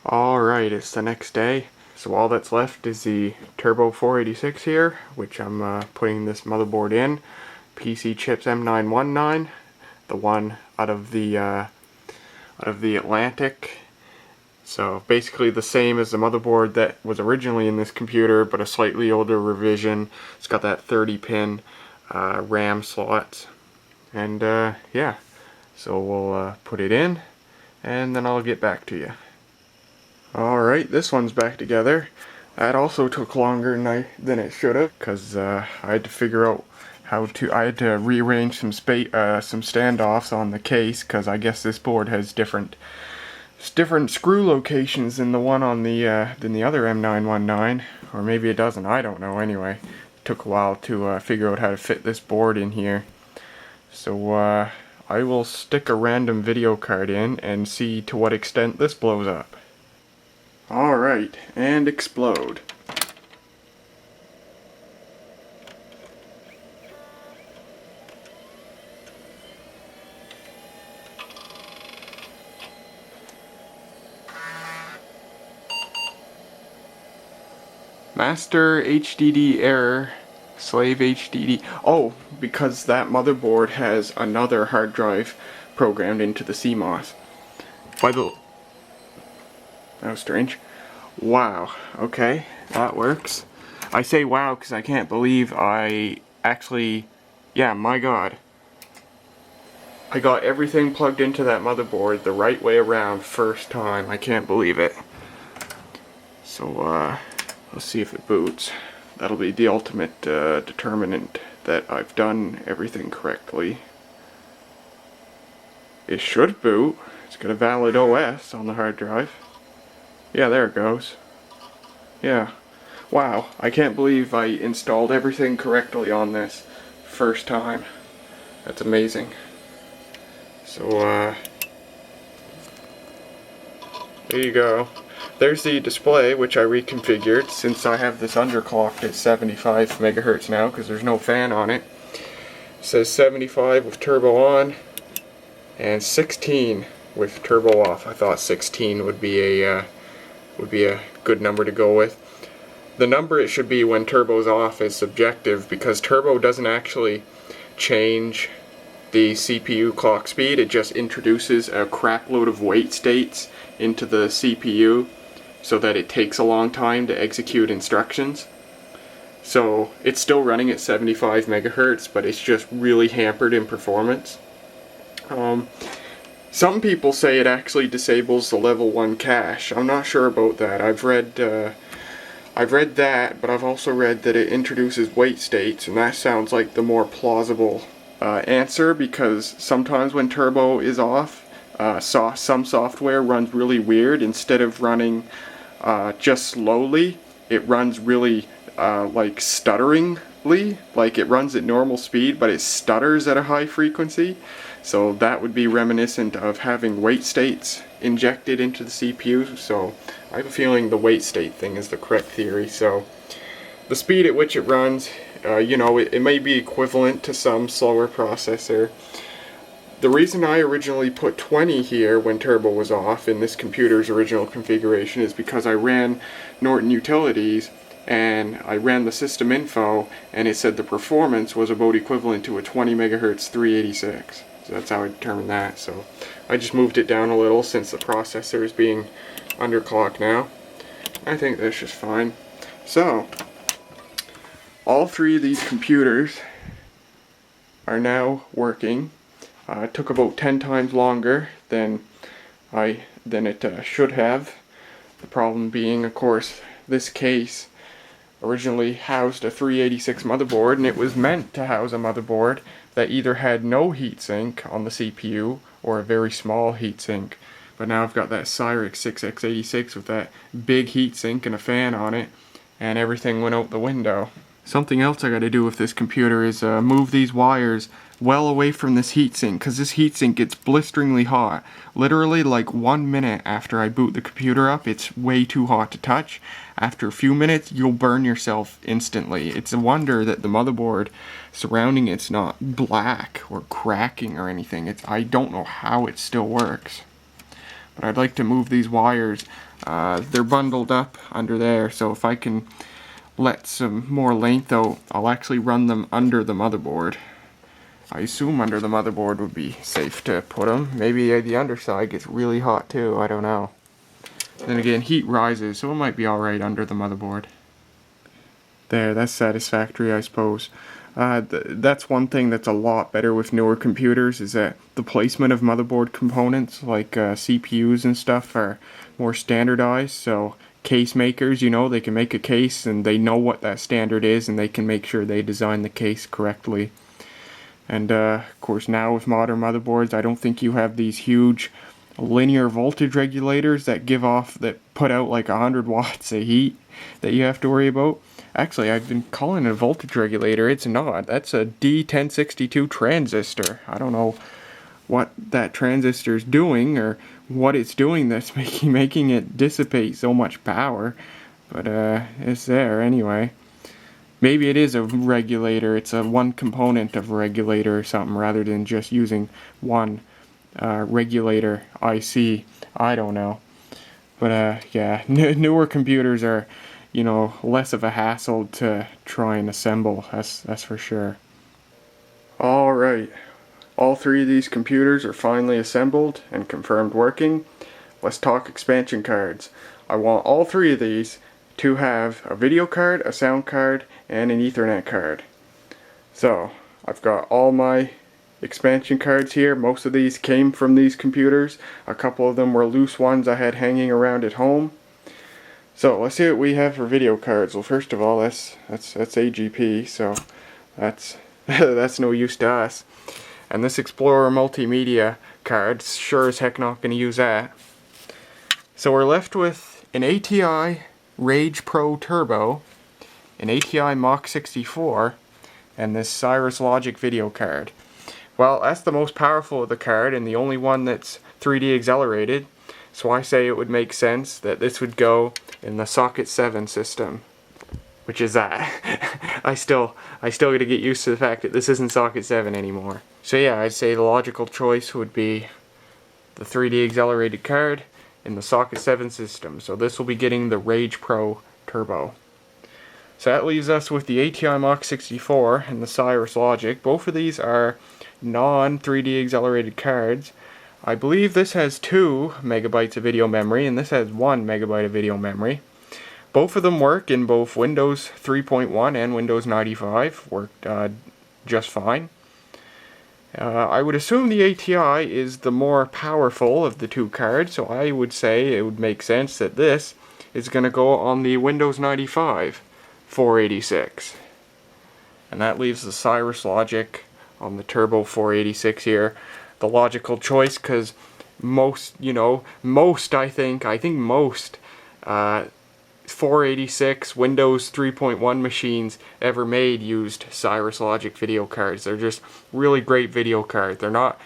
Alright, it's the next day. So all that's left is the Turbo 486 here, which I'm putting this motherboard in. PC chips M919, the one out of the Atlantic. So basically the same as the motherboard that was originally in this computer, but a slightly older revision. It's got that 30-pin RAM slot. And yeah, so we'll put it in, and then I'll get back to you. Alright, this one's back together. That also took longer than it should have, because I had to figure out I had to rearrange some standoffs on the case, because I guess this board has different screw locations than the one on the other M919, or maybe it doesn't, I don't know. Anyway, it took a while to figure out how to fit this board in here. So I will stick a random video card in and see to what extent this blows up. Alright, and explode. Master HDD error, slave HDD. Oh, because that motherboard has another hard drive programmed into the CMOS. That was strange. Wow, okay, that works. I say wow because I can't believe I actually, yeah, my god. I got everything plugged into that motherboard the right way around first time. I can't believe it. So, let's see if it boots. That'll be the ultimate determinant that I've done everything correctly. It should boot. It's got a valid OS on the hard drive. Yeah, there it goes. Yeah. Wow, I can't believe I installed everything correctly on this first time. That's amazing. So, there you go. There's the display, which I reconfigured since I have this underclocked at 75 megahertz now because there's no fan on it. It says 75 with turbo on and 16 with turbo off. I thought 16 would be a good number to go with. The number it should be when turbo's off is subjective because turbo doesn't actually change the CPU clock speed. It just introduces a crap load of wait states into the CPU so that it takes a long time to execute instructions. So it's still running at 75 megahertz, but it's just really hampered in performance. Some people say it actually disables the level 1 cache. I'm not sure about that. I've read that, but I've also read that it introduces wait states, and that sounds like the more plausible answer, because sometimes when turbo is off, some software runs really weird. Instead of running just slowly, it runs really like stutteringly, like it runs at normal speed, but it stutters at a high frequency. So that would be reminiscent of having wait states injected into the CPU. So I have a feeling the wait state thing is the correct theory. So the speed at which it runs, you know, it may be equivalent to some slower processor. The reason I originally put 20 here when turbo was off in this computer's original configuration is because I ran Norton Utilities and I ran the system info, and it said the performance was about equivalent to a 20 megahertz 386. So that's how I determined that. So I just moved it down a little since the processor is being underclocked now. I think that's just fine. So all three of these computers are now working. It took about 10 times longer than it should have. The problem being, of course, this case originally housed a 386 motherboard, and it was meant to house a motherboard that either had no heatsink on the CPU or a very small heatsink. But now I've got that Cyrix 6X86 with that big heatsink and a fan on it, and everything went out the window. Something else I gotta do with this computer is move these wires well away from this heatsink, because this heatsink gets blisteringly hot. Literally like 1 minute after I boot the computer up, it's way too hot to touch. After a few minutes, you'll burn yourself instantly. It's a wonder that the motherboard surrounding it's not black or cracking or anything. I don't know how it still works. But I'd like to move these wires. They're bundled up under there, so if I can let some more length out, I'll actually run them under the motherboard. I assume under the motherboard would be safe to put them. Maybe the underside gets really hot too, I don't know. Then again, heat rises, so it might be alright under the motherboard. There, that's satisfactory, I suppose. That's one thing that's a lot better with newer computers, is that the placement of motherboard components, like CPUs and stuff, are more standardized. So case makers, you know, they can make a case and they know what that standard is, and they can make sure they design the case correctly. And of course now with modern motherboards, I don't think you have these huge linear voltage regulators that put out like 100 watts of heat that you have to worry about. Actually, I've been calling it a voltage regulator. It's not. That's a D1062 transistor. I don't know what that transistor is doing or what it's doing that's making it dissipate so much power. But it's there anyway. Maybe it is a regulator. It's a one component of a regulator or something rather than just using one regulator IC. I don't know. But yeah, newer computers are, you know, less of a hassle to try and assemble, that's for sure. Alright, all three of these computers are finally assembled and confirmed working. Let's talk expansion cards. I want all three of these to have a video card, a sound card, and an Ethernet card. So, I've got all my expansion cards here. Most of these came from these computers. A couple of them were loose ones I had hanging around at home. So let's see what we have for video cards. Well, first of all, that's AGP, so that's that's no use to us. And this Explorer multimedia card, sure as heck not going to use that. So we're left with an ATI Rage Pro Turbo, an ATI Mach 64, and this Cirrus Logic video card. Well, that's the most powerful of the card and the only one that's 3D accelerated. So I say it would make sense that this would go in the Socket 7 system, which is that. I still gotta get used to the fact that this isn't Socket 7 anymore. So yeah, I'd say the logical choice would be the 3D accelerated card in the Socket 7 system. So this will be getting the Rage Pro Turbo. So that leaves us with the ATI Mach 64 and the Cirrus Logic. Both of these are non-3D accelerated cards. I believe this has 2 megabytes of video memory and this has 1 megabyte of video memory. Both of them work in both Windows 3.1 and Windows 95. Worked just fine. I would assume the ATI is the more powerful of the 2 cards, so I would say it would make sense that this is going to go on the Windows 95 486. And that leaves the Cirrus Logic on the Turbo 486 here. The logical choice, because most 486 Windows 3.1 machines ever made used Cirrus Logic video cards. They're just really great video cards. They're not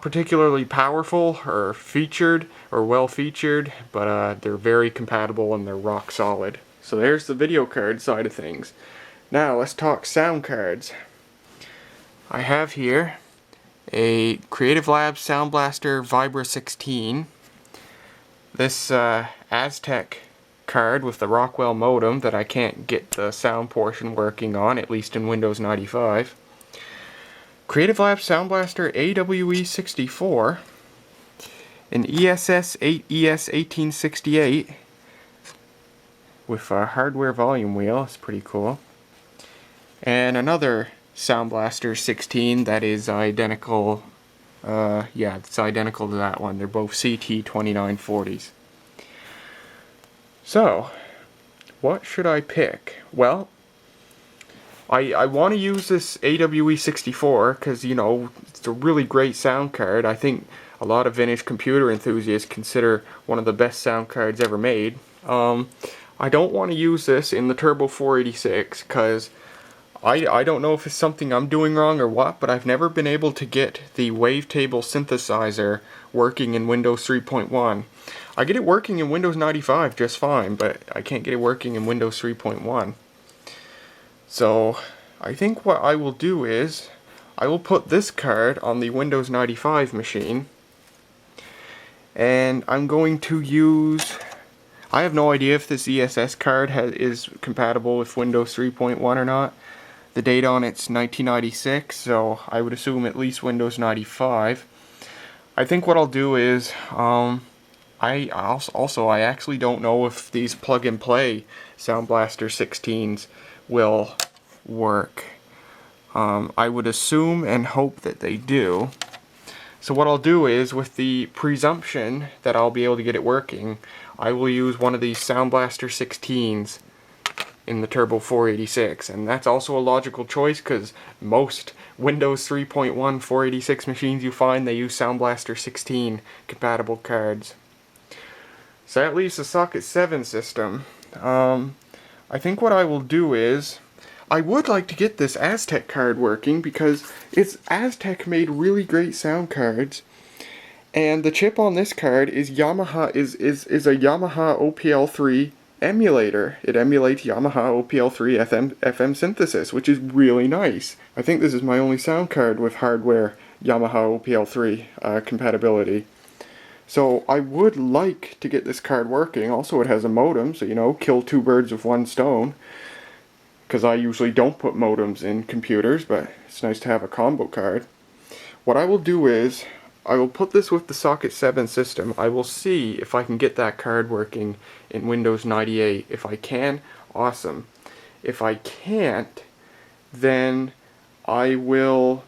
particularly powerful or featured or well featured, but they're very compatible and they're rock solid. So there's the video card side of things. Now let's talk sound cards. I have here a Creative Labs Sound Blaster Vibra 16. This Aztec card with the Rockwell modem that I can't get the sound portion working on, at least in Windows 95. Creative Labs Sound Blaster AWE64. An ESS8ES1868 with a hardware volume wheel. It's pretty cool. And another Sound Blaster 16 that is identical, it's identical to that one. They're both CT2940s. So, what should I pick? Well, I want to use this AWE64 because, you know, it's a really great sound card. I think a lot of vintage computer enthusiasts consider one of the best sound cards ever made. I don't want to use this in the Turbo 486 because I don't know if it's something I'm doing wrong or what, but I've never been able to get the wavetable synthesizer working in Windows 3.1. I get it working in Windows 95 just fine, but I can't get it working in Windows 3.1. So I think what I will do is I will put this card on the Windows 95 machine, and I'm going to use, I have no idea if this ESS card is compatible with Windows 3.1 or not. The date on it's 1996, so I would assume at least Windows 95. I think what I'll do is, I actually don't know if these plug-and-play Sound Blaster 16s will work. I would assume and hope that they do. So what I'll do is, with the presumption that I'll be able to get it working, I will use one of these Sound Blaster 16s in the Turbo 486, and that's also a logical choice because most Windows 3.1 486 machines you find, they use Sound Blaster 16 compatible cards. So that leaves the Socket 7 system. I think what I will do is, I would like to get this Aztec card working because Aztec made really great sound cards, and the chip on this card is Yamaha is a Yamaha OPL3 emulator. It emulates Yamaha OPL3 FM synthesis, which is really nice. I think this is my only sound card with hardware Yamaha OPL3 compatibility. So I would like to get this card working. Also, it has a modem, so, you know, kill two birds with one stone. Because I usually don't put modems in computers, but it's nice to have a combo card. What I will do is, I will put this with the Socket 7 system. I will see if I can get that card working in Windows 98. If I can, awesome. If I can't, then I'll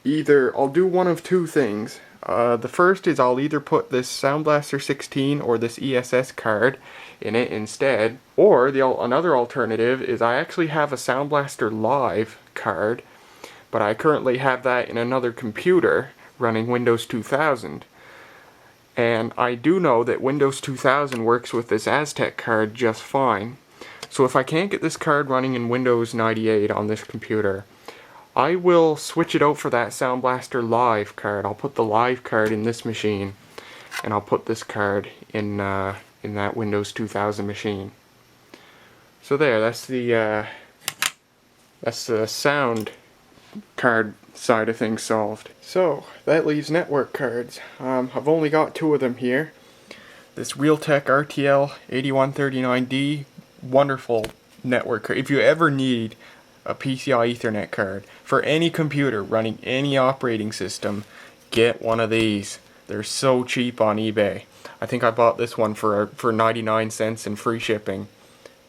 do one of two things. The first is I'll either put this Sound Blaster 16 or this ESS card in it instead, or another alternative is I actually have a Sound Blaster Live card, but I currently have that in another computer running Windows 2000. And I do know that Windows 2000 works with this Aztec card just fine. So if I can't get this card running in Windows 98 on this computer, I will switch it out for that Sound Blaster Live card. I'll put the Live card in this machine, and I'll put this card in that Windows 2000 machine. So there, that's the sound card side of things solved. So that leaves network cards. I've only got two of them here. This Realtek RTL 8139D, wonderful network card. If you ever need a PCI Ethernet card for any computer running any operating system, get one of these. They're so cheap on eBay. I think I bought this one for 99 cents and free shipping.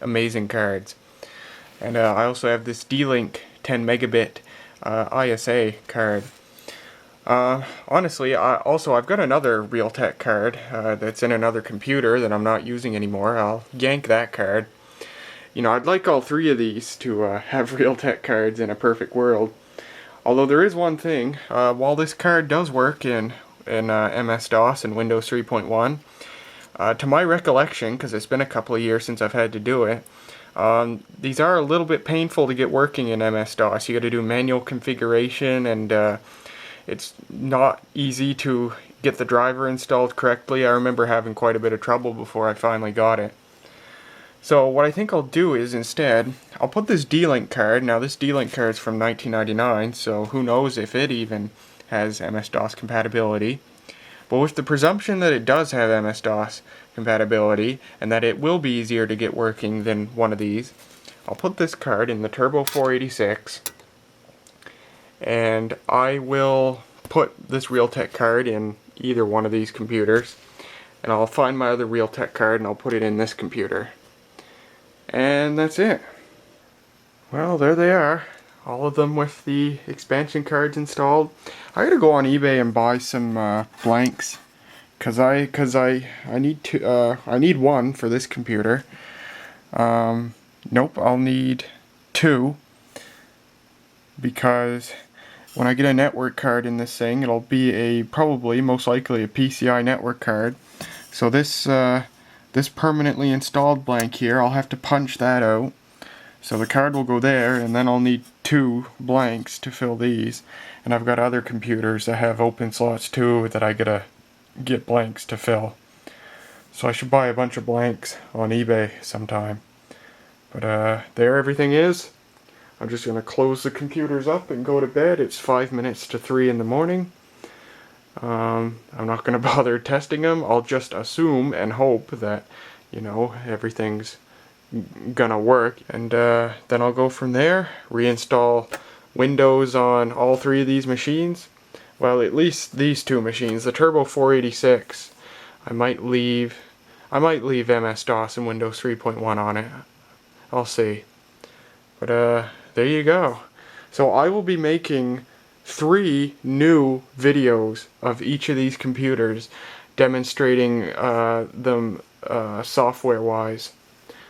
Amazing cards. And I also have this D-Link 10 megabit ISA card. Honestly, I've got another Realtek card that's in another computer that I'm not using anymore. I'll yank that card. You know, I'd like all three of these to have Realtek cards in a perfect world. Although there is one thing, while this card does work in MS-DOS and Windows 3.1, to my recollection, because it's been a couple of years since I've had to do it, these are a little bit painful to get working in MS-DOS. You got to do manual configuration, and it's not easy to get the driver installed correctly. I remember having quite a bit of trouble before I finally got it. So what I think I'll do is, instead, I'll put this D-Link card. Now this D-Link card is from 1999, so who knows if it even has MS-DOS compatibility. But with the presumption that it does have MS-DOS compatibility, and that it will be easier to get working than one of these, I'll put this card in the Turbo 486, and I will put this Realtek card in either one of these computers, and I'll find my other Realtek card and I'll put it in this computer. And that's it. Well, there they are. All of them with the expansion cards installed. I gotta go on eBay and buy some blanks, cause I need one for this computer. Nope, I'll need two, because when I get a network card in this thing, it'll be probably most likely a PCI network card. So this permanently installed blank here, I'll have to punch that out. So the card will go there, and then I'll need two blanks to fill these. And I've got other computers that have open slots too that I gotta get blanks to fill. So I should buy a bunch of blanks on eBay sometime. But there everything is. I'm just gonna close the computers up and go to bed. It's 5 minutes to 3 in the morning. I'm not going to bother testing them. I'll just assume and hope that, you know, everything's gonna work, and then I'll go from there, reinstall Windows on all three of these machines. Well, at least these two machines. The Turbo 486, I might leave MS-DOS and Windows 3.1 on it. I'll see. But there you go. So I will be making 3 new videos of each of these computers, demonstrating them software-wise,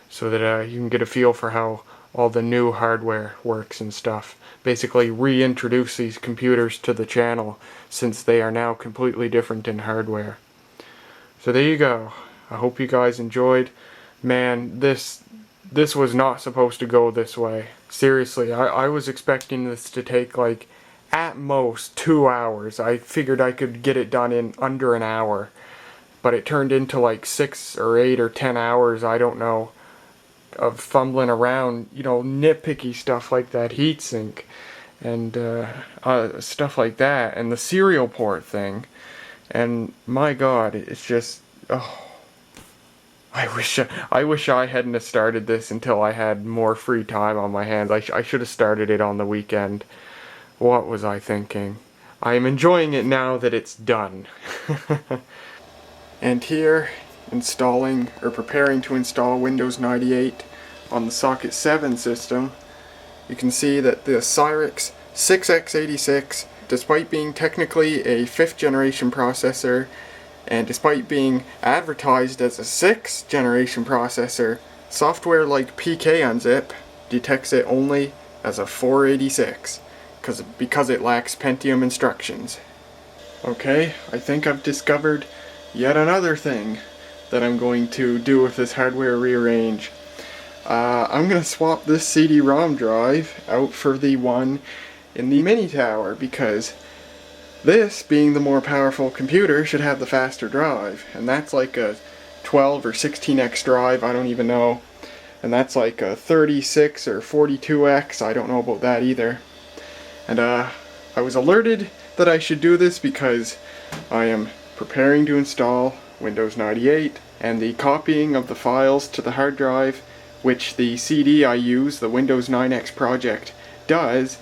so that you can get a feel for how all the new hardware works and stuff. Basically reintroduce these computers to the channel, since they are now completely different in hardware. So there you go. I hope you guys enjoyed. Man, this was not supposed to go this way. Seriously, I was expecting this to take like at most 2 hours. I figured I could get it done in under an hour, but it turned into like 6 or 8 or 10 hours, I don't know, of fumbling around, you know, nitpicky stuff like that heatsink and stuff like that, and the serial port thing. And my God, it's just, oh, I wish I hadn't have started this until I had more free time on my hands. I should have started it on the weekend. What was I thinking? I am enjoying it now that it's done. And here, installing or preparing to install Windows 98 on the Socket 7 system, you can see that the Cyrix 6x86, despite being technically a 5th generation processor, and despite being advertised as a 6th generation processor, software like PKUnzip detects it only as a 486 because it lacks Pentium instructions. Okay, I think I've discovered yet another thing that I'm going to do with this hardware rearrange. I'm going to swap this CD-ROM drive out for the one in the mini tower, because this, being the more powerful computer, should have the faster drive, and that's like a 12 or 16x drive, I don't even know, and that's like a 36 or 42x, I don't know about that either. And I was alerted that I should do this because I am preparing to install Windows 98, and the copying of the files to the hard drive, which the CD I use, the Windows 9X project, does,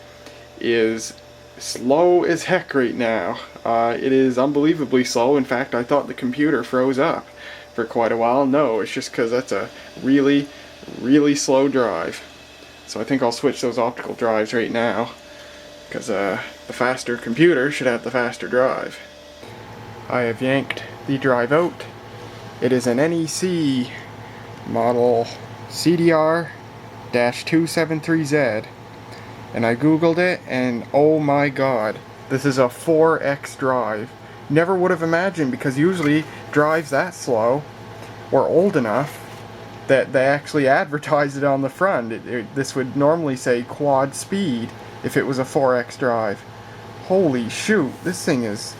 is slow as heck right now. It is unbelievably slow. In fact, I thought the computer froze up for quite a while. No, it's just because that's a really, really slow drive. So I think I'll switch those optical drives right now, because the faster computer should have the faster drive. I have yanked the drive out. It is an NEC model CDR-273Z. And I googled it, and oh my God, this is a 4X drive. Never would have imagined, because usually drives that slow or old enough that they actually advertise it on the front. This would normally say quad speed if it was a 4X drive. Holy shoot, this thing is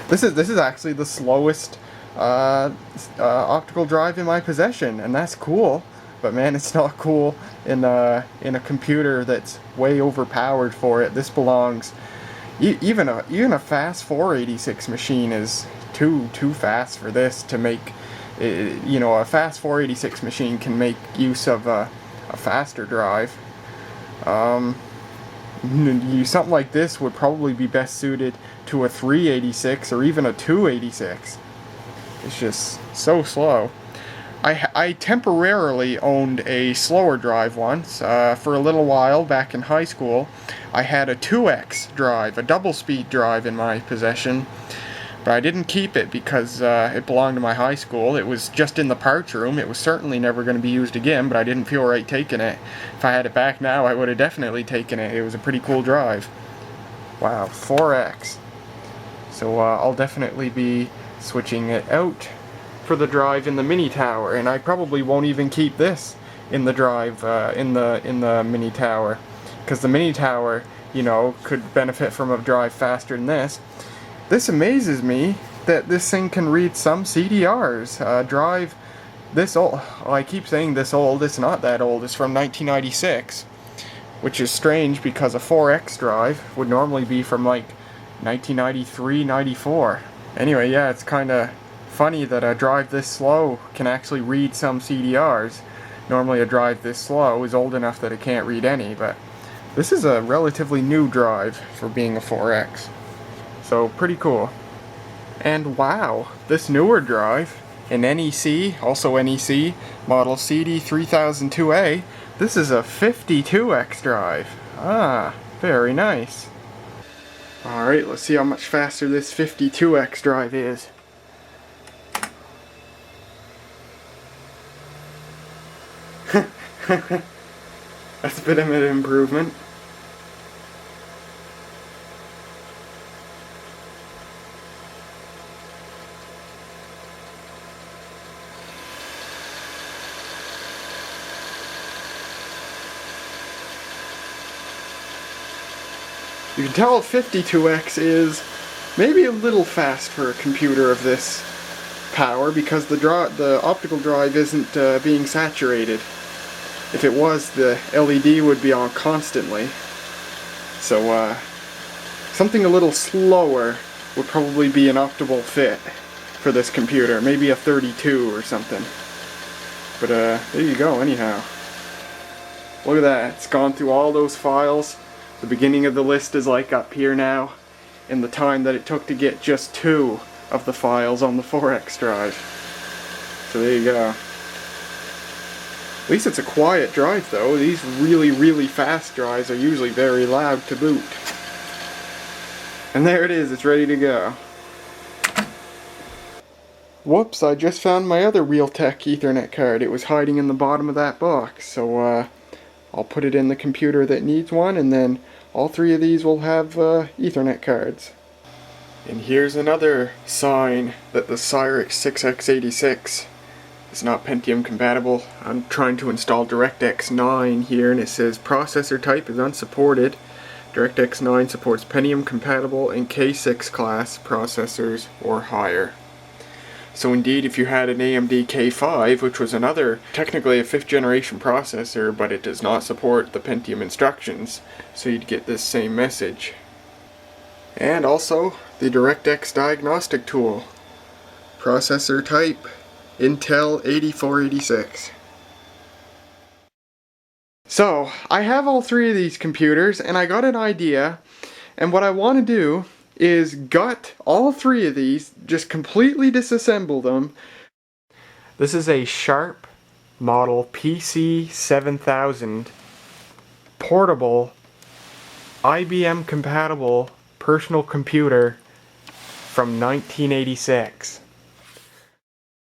this is actually the slowest optical drive in my possession, and that's cool. But man, it's not cool in a computer that's way overpowered for it. This belongs, even a fast 486 machine is too fast for this to make. You know, a fast 486 machine can make use of a faster drive. Something like this would probably be best suited to a 386 or even a 286. It's just so slow. I temporarily owned a slower drive once. For a little while back in high school, I had a 2X drive, a double speed drive in my possession, but I didn't keep it because it belonged to my high school. It was just in the parts room. It was certainly never going to be used again, but I didn't feel right taking it. If I had it back now, I would have definitely taken it. It was a pretty cool drive. Wow, 4X. So I'll definitely be switching it out for the drive in the mini tower, and I probably won't even keep this in the drive in the mini tower, because the mini tower, you know, could benefit from a drive faster than this. This amazes me that this thing can read some CDRs. Drive this old. Well, I keep saying this old. It's not that old. It's from 1996, which is strange because a 4X drive would normally be from like 1993, 94. Anyway, yeah, it's kind of funny that a drive this slow can actually read some CDRs. Normally a drive this slow is old enough that it can't read any, but this is a relatively new drive for being a 4X. So pretty cool. And wow, this newer drive in NEC, also NEC, model CD3002A, this is a 52X drive. Ah, very nice. Alright, let's see how much faster this 52X drive is. That's a bit of an improvement. You can tell 52X is maybe a little fast for a computer of this power because the optical drive isn't being saturated. If it was, the LED would be on constantly. So something a little slower would probably be an optimal fit for this computer. Maybe a 32 or something. But there you go anyhow. Look at that, it's gone through all those files. The beginning of the list is like up here now, in the time that it took to get just 2 of the files on the 4X drive. So there you go. At least it's a quiet drive though. These really fast drives are usually very loud to boot. And there it is, it's ready to go. Whoops, I just found my other Realtek Ethernet card. It was hiding in the bottom of that box, so I'll put it in the computer that needs one, and then all 3 of these will have Ethernet cards. And here's another sign that the Cyrix 6X86 is not Pentium compatible. I'm trying to install DirectX 9 here, and it says processor type is unsupported. DirectX 9 supports Pentium compatible and K6 class processors or higher. So indeed, if you had an AMD K5, which was technically a 5th generation processor, but it does not support the Pentium instructions, so you'd get this same message. And also, the DirectX diagnostic tool. Processor type, Intel 8486. So, I have all 3 of these computers, and I got an idea, and what I want to do is gut all 3 of these, just completely disassemble them. This is a Sharp model PC7000 portable IBM compatible personal computer from 1986.